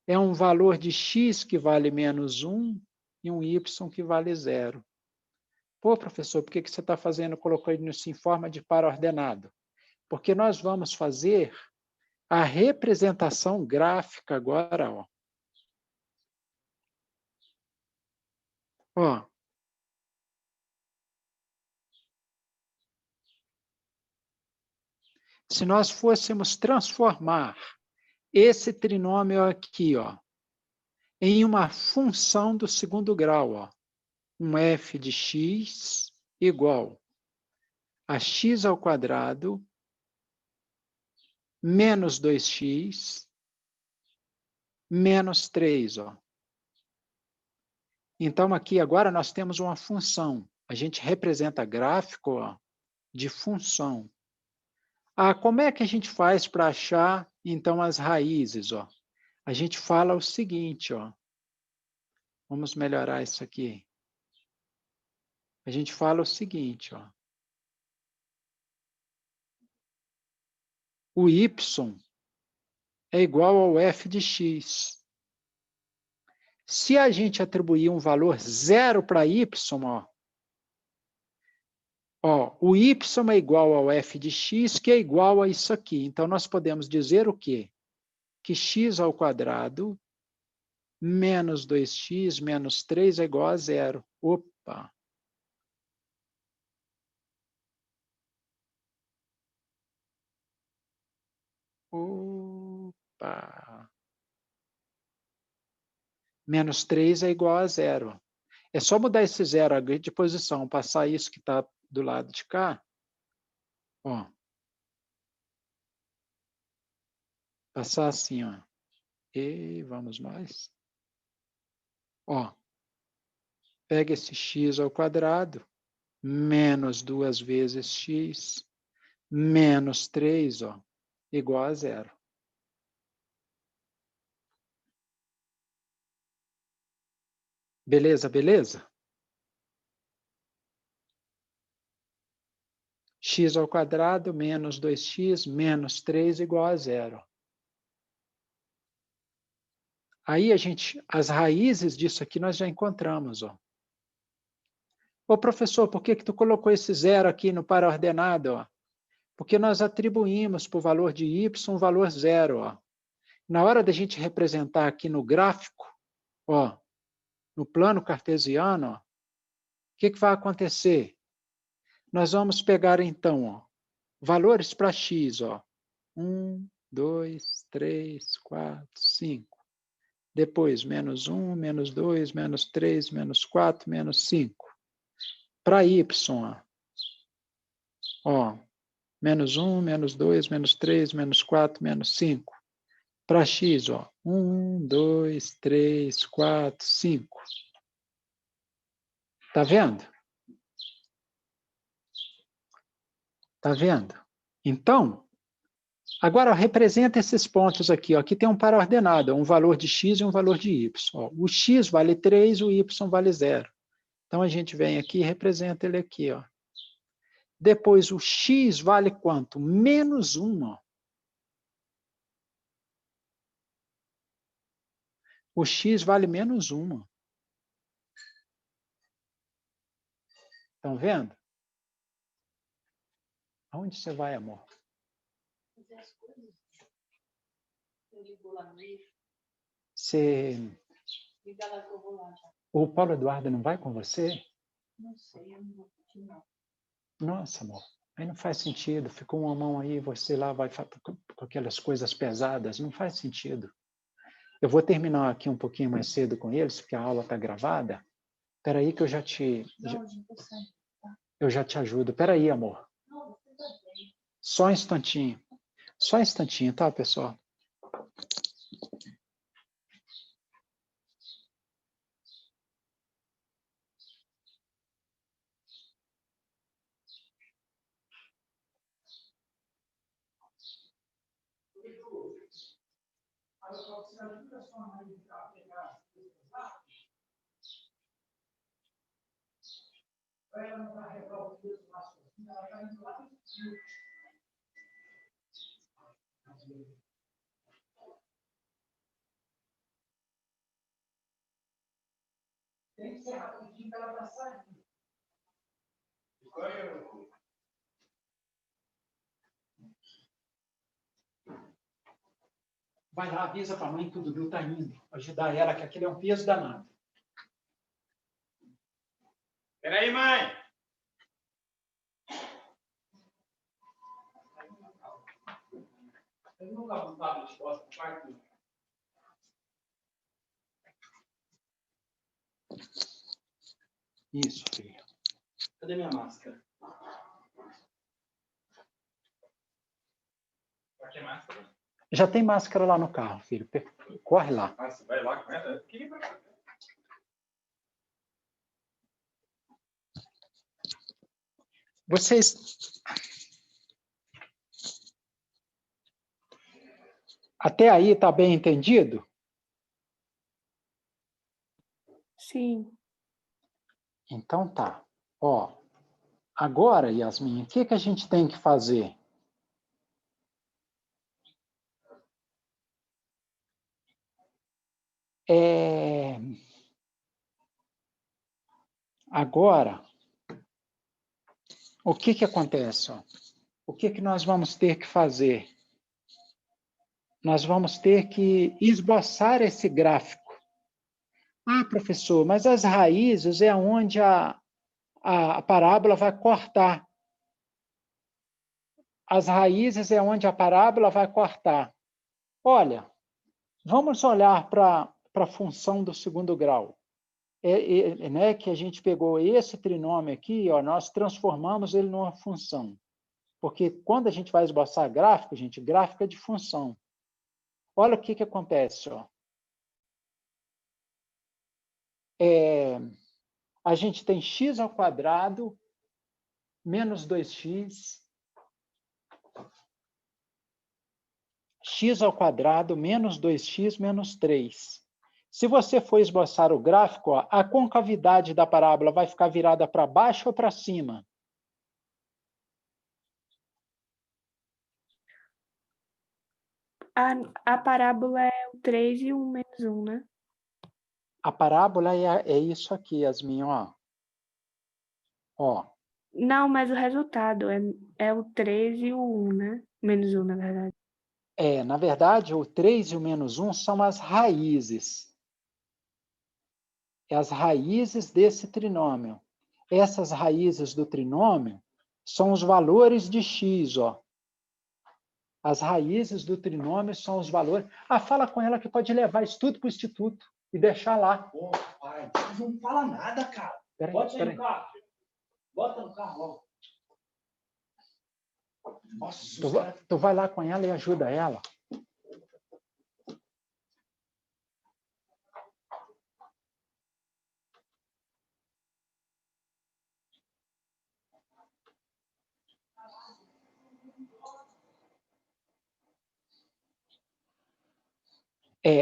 É um valor de x que vale menos 1 e um y que vale 0. Pô, professor, por que você está fazendo, colocando isso em forma de par ordenado? Porque nós vamos fazer a representação gráfica agora, ó. Ó. Se nós fôssemos transformar esse trinômio aqui, ó, em uma função do segundo grau, ó, um f de x igual a x ao quadrado menos 2x menos 3, ó. Então, aqui agora nós temos uma função. A gente representa gráfico, ó, de função. Ah, como é que a gente faz para achar, então, as raízes, ó? A gente fala o seguinte, ó. Vamos melhorar isso aqui. A gente fala o seguinte, ó. O y é igual ao f de x. Se a gente atribuir um valor zero para y, ó, o y é igual ao f de x, que é igual a isso aqui. Então, nós podemos dizer o quê? Que x ao quadrado menos 2x menos 3 é igual a zero. Opa! Opa! Menos 3 é igual a zero. É só mudar esse zero a de posição, passar isso que está do lado de cá. Ó. Passar assim, ó. E vamos mais. Ó. Pega esse x ao quadrado, menos 2 vezes x, menos 3, ó, igual a zero. Beleza, beleza? X ao quadrado menos 2x menos 3 igual a zero. Aí as raízes disso aqui nós já encontramos, ó. Ô professor, por que tu colocou esse zero aqui no paraordenado, ó? Porque nós atribuímos para o valor de y um valor zero, ó. Na hora da gente representar aqui no gráfico, ó, no plano cartesiano, ó, o que vai acontecer? Nós vamos pegar, então, ó, valores para x, ó. 1, 2, 3, 4, 5. Depois, menos 1, menos 2, menos 3, menos 4, menos 5. Para y, ó, menos 1, menos 2, menos 3, menos 4, menos 5. Para x, ó, 1, 2, 3, 4, 5. Tá vendo? Tá vendo? Então, agora representa esses pontos aqui. Ó. Aqui tem um paraordenado, um valor de x e um valor de y. Ó. O x vale 3, o y vale 0. Então, a gente vem aqui e representa ele aqui. Ó. Depois, o x vale quanto? Menos 1. Ó. O x vale menos 1. Estão vendo? Aonde você vai, amor? Você... O Paulo Eduardo não vai com você?
Não sei, eu não vou continuar.
Nossa, amor, aí não faz sentido. Ficou uma mão aí, você lá vai com aquelas coisas pesadas. Não faz sentido. Eu vou terminar aqui um pouquinho mais cedo com eles, porque a aula está gravada. Espera aí que eu já te... Eu já te ajudo. Espera aí, amor. Só um instantinho. Só um instantinho, tá, pessoal? Tem que ser rapidinho para ela passar. Vai lá, avisa para a mãe que o Dudu está indo. Ajudar ela, que aquele é um peso danado.
Peraí, mãe. Eu nunca vou dar resposta para aqui.
Isso, filho.
Cadê minha máscara? Pra que máscara?
Já tem máscara lá no carro, filho. Corre lá.
Ah, você vai lá com ela?
Vocês... Até aí tá bem entendido?
Sim.
Então tá. Ó, agora, Yasmin, o que que a gente tem que fazer? Agora, o que que acontece? Ó? O que que nós vamos ter que fazer? Nós vamos ter que esboçar esse gráfico. Ah, professor, mas as raízes é onde a parábola vai cortar. As raízes é onde a parábola vai cortar. Olha, vamos olhar para a função do segundo grau. Né, que a gente pegou esse trinômio aqui, ó, nós transformamos ele numa função. Porque quando a gente vai esboçar gráfico, gente, gráfico é de função. Olha o que que acontece. Ó. A gente tem x ao quadrado menos 2x, x ao quadrado menos 2x menos 3. Se você for esboçar o gráfico, ó, a concavidade da parábola vai ficar virada para baixo ou para cima?
A parábola é o 3 e o menos 1, né?
A parábola é isso aqui, Yasmin, ó. Ó.
Não, mas o resultado é o 3 e o 1, né? Menos 1, na verdade.
Na verdade, o 3 e o menos 1 são as raízes. É as raízes desse trinômio. Essas raízes do trinômio são os valores de x, ó. As raízes do trinômio são os valores. Ah, fala com ela que pode levar isso tudo para o instituto e deixar lá.
Pô, pai, não fala nada, cara. Bota aí no carro. Bota no carro logo. Nossa,
tu vai lá com ela e ajuda ela.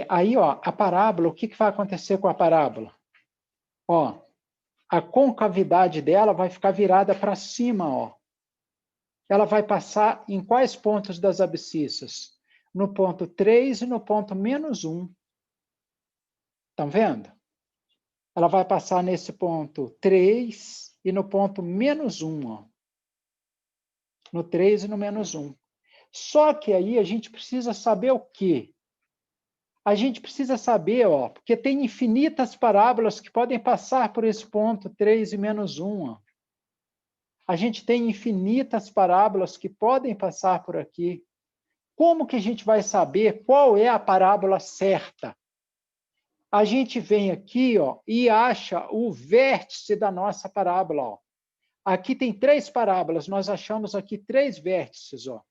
Aí, ó, a parábola, o que vai acontecer com a parábola? Ó, a concavidade dela vai ficar virada para cima, ó. Ela vai passar em quais pontos das abscissas? No ponto 3 e no ponto menos 1. Estão vendo? Ela vai passar nesse ponto 3 e no ponto menos 1. Ó. No 3 e no menos 1. Só que aí a gente precisa saber o quê? A gente precisa saber, ó, porque tem infinitas parábolas que podem passar por esse ponto 3 e menos 1. Ó. A gente tem infinitas parábolas que podem passar por aqui. Como que a gente vai saber qual é a parábola certa? A gente vem aqui, ó, e acha o vértice da nossa parábola. Ó. Aqui tem 3 parábolas, nós achamos aqui 3 vértices. Ó.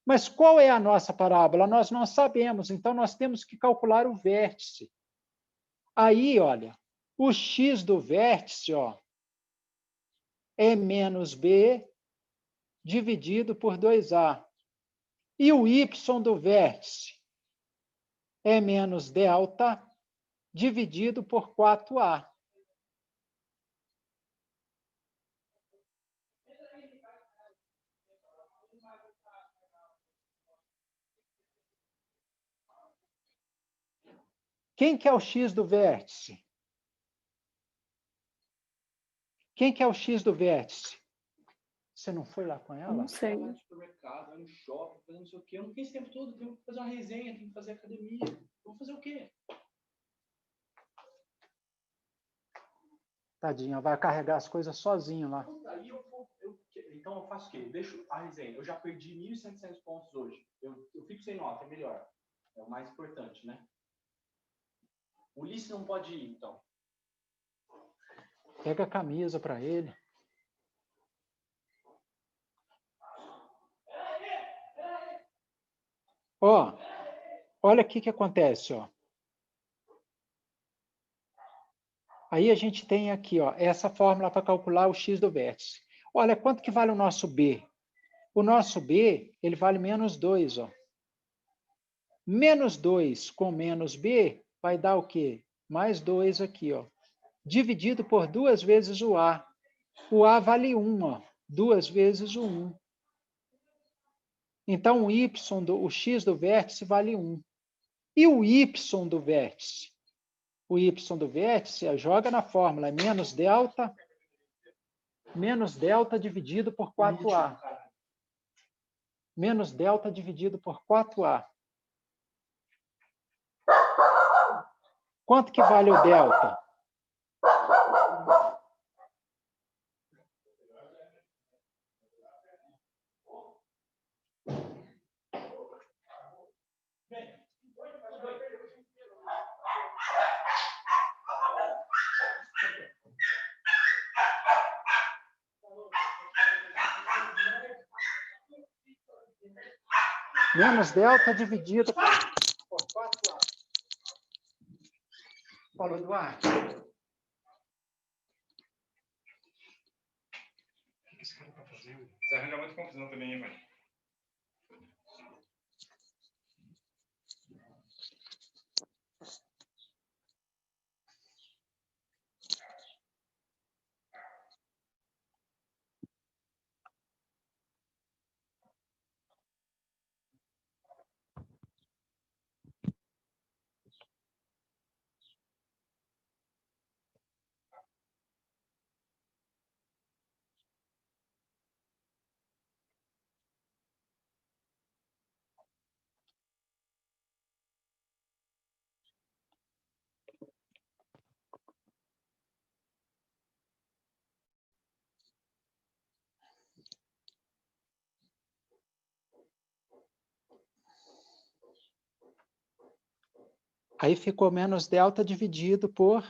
Mas qual é a nossa parábola? Nós não sabemos, então nós temos que calcular o vértice. Aí, olha, o x do vértice, ó, é menos b dividido por 2a. E o y do vértice é menos delta dividido por 4a. Quem que é o x do vértice? Quem que é o x do vértice? Você não foi lá com ela?
Não sei.
no supermercado, vai no shopping, fazer não sei o quê. Eu não fiz esse tempo todo, tenho que fazer uma resenha, tenho que fazer academia. Vou fazer o quê?
Tadinha, vai carregar as coisas sozinho lá.
Então eu faço o quê? Deixo a resenha. Eu já perdi 1.700 pontos hoje. Eu fico sem nota, é melhor. É o mais importante, né? O Ulisses não pode ir, então.
Pega a camisa para ele. Ó, olha o que acontece, ó. Aí a gente tem aqui, ó, essa fórmula para calcular o x do vértice. Olha, quanto que vale o nosso B? O nosso B, ele vale menos 2, ó. Menos 2 com menos B vai dar o quê? Mais 2 aqui, ó. Dividido por 2 vezes o A. O A vale 1, ó. 2 vezes o 1. Então, o x do vértice vale 1. E o y do vértice? O y do vértice, joga na fórmula, é menos delta dividido por 4A. Menos delta dividido por 4A. Quanto que vale o delta? Menos delta dividido por 4A. Paulo Eduardo. O que esse cara está fazendo?
Você arranja muita confusão também, hein, mãe?
Aí ficou menos delta dividido por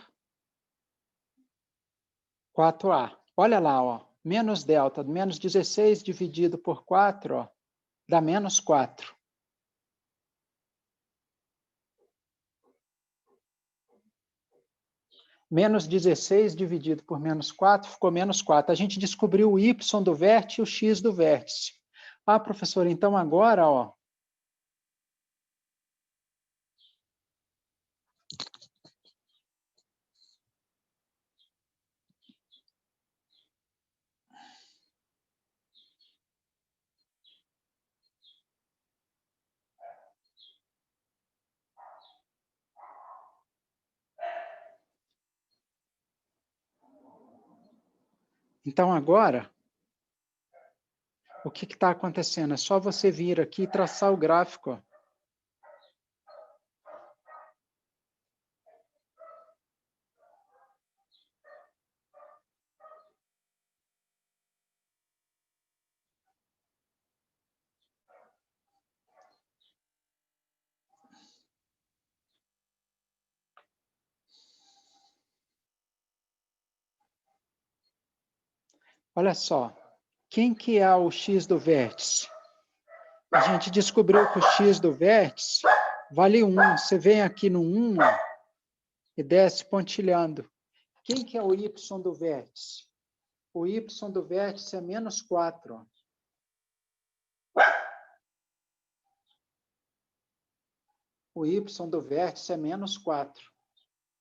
4A. Olha lá, ó. Menos delta, menos 16 dividido por 4, ó, dá menos 4. Menos 16 dividido por menos 4 ficou menos 4. A gente descobriu o y do vértice e o x do vértice. Ah, professor, então agora, ó, então agora, o que está acontecendo? É só você vir aqui e traçar o gráfico, ó. Olha só, quem que é o x do vértice? A gente descobriu que o x do vértice vale 1. Você vem aqui no 1, ó, e desce pontilhando. Quem que é o y do vértice? O y do vértice é menos 4. Ó. O y do vértice é menos 4.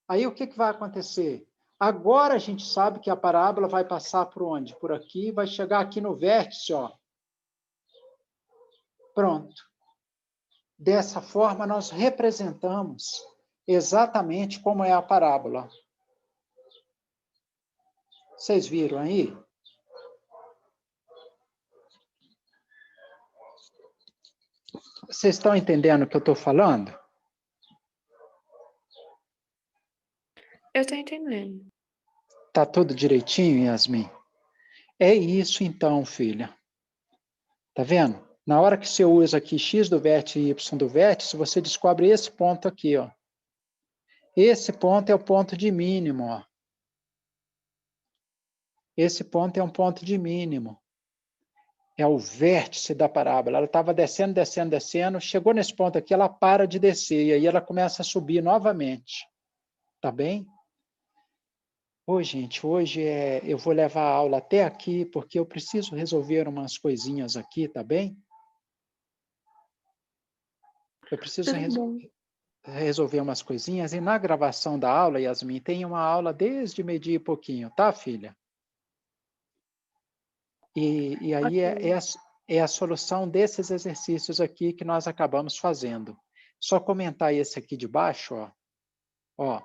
Aí o que vai acontecer? Agora a gente sabe que a parábola vai passar por onde? Por aqui, vai chegar aqui no vértice, ó. Pronto. Dessa forma, nós representamos exatamente como é a parábola. Vocês viram aí? Vocês estão entendendo o que eu estou falando?
Eu estou entendendo.
Tá tudo direitinho, Yasmin? É isso então, filha. Tá vendo? Na hora que você usa aqui x do vértice e y do vértice, você descobre esse ponto aqui, ó. Esse ponto é o ponto de mínimo, ó. Esse ponto é um ponto de mínimo. É o vértice da parábola. Ela estava descendo, descendo, descendo. Chegou nesse ponto aqui, ela para de descer. E aí ela começa a subir novamente. Tá bem? Oi, gente. Hoje eu vou levar a aula até aqui, porque eu preciso resolver umas coisinhas aqui, tá bem? Eu preciso
Tudo bom.
resolver umas coisinhas. E na gravação da aula, Yasmin, tem uma aula desde meio-dia e pouquinho, tá, filha? E aí
Ok.
é a solução desses exercícios aqui que nós acabamos fazendo. Só comentar esse aqui de baixo, ó. Ó,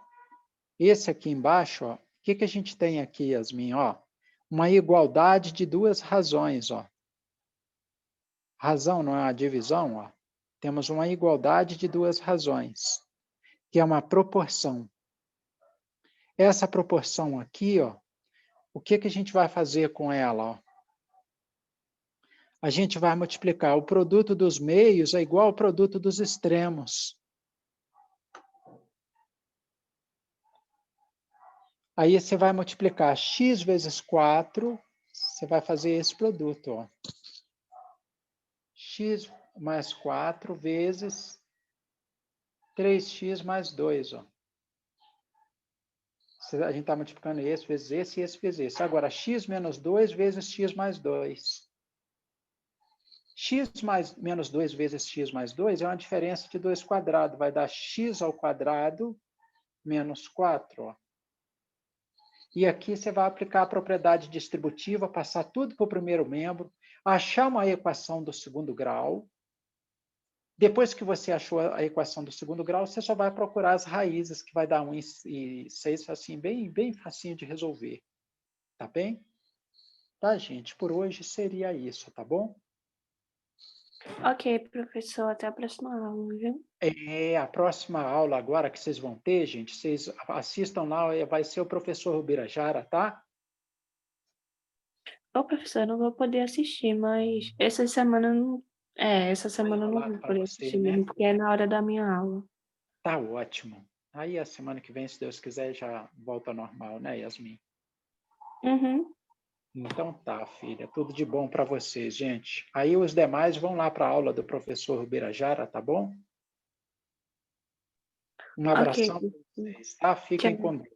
esse aqui embaixo, ó. O que a gente tem aqui, Yasmin? Ó, uma igualdade de duas razões, ó. Razão não é uma divisão, ó. Temos uma igualdade de duas razões, que é uma proporção. Essa proporção aqui, ó, o que a gente vai fazer com ela, ó? A gente vai multiplicar o produto dos meios é igual ao produto dos extremos. Aí você vai multiplicar x vezes 4, você vai fazer esse produto, ó. X mais 4 vezes 3x mais 2, ó. A gente está multiplicando esse vezes esse e esse vezes esse. Agora, x menos 2 vezes x mais 2. X menos 2 vezes x mais 2 é uma diferença de 2 quadrados. Vai dar x ao quadrado menos 4, ó. E aqui você vai aplicar a propriedade distributiva, passar tudo para o primeiro membro, achar uma equação do segundo grau. Depois que você achou a equação do segundo grau, você só vai procurar as raízes, que vai dar 1 e 6, assim, bem facinho de resolver. Tá bem? Tá, gente? Por hoje seria isso, tá bom?
Ok, professor. Até a próxima aula, viu?
A próxima aula agora que vocês vão ter, gente, vocês assistam lá, vai ser o professor Rubirajara, tá?
Ô, professor, eu não vou poder assistir, mas essa semana eu não. Essa semana eu não
Enrolado
vou
para
poder
você,
assistir
né?
mesmo, porque é na hora da minha aula.
Tá ótimo. Aí a semana que vem, se Deus quiser, já volta ao normal, né, Yasmin?
Uhum.
Então tá, filha. Tudo de bom para vocês, gente. Aí os demais vão lá para a aula do professor Rubirajara, tá bom? Um
Ok.
abração para vocês, tá? Fiquem
Tchau.
com Deus.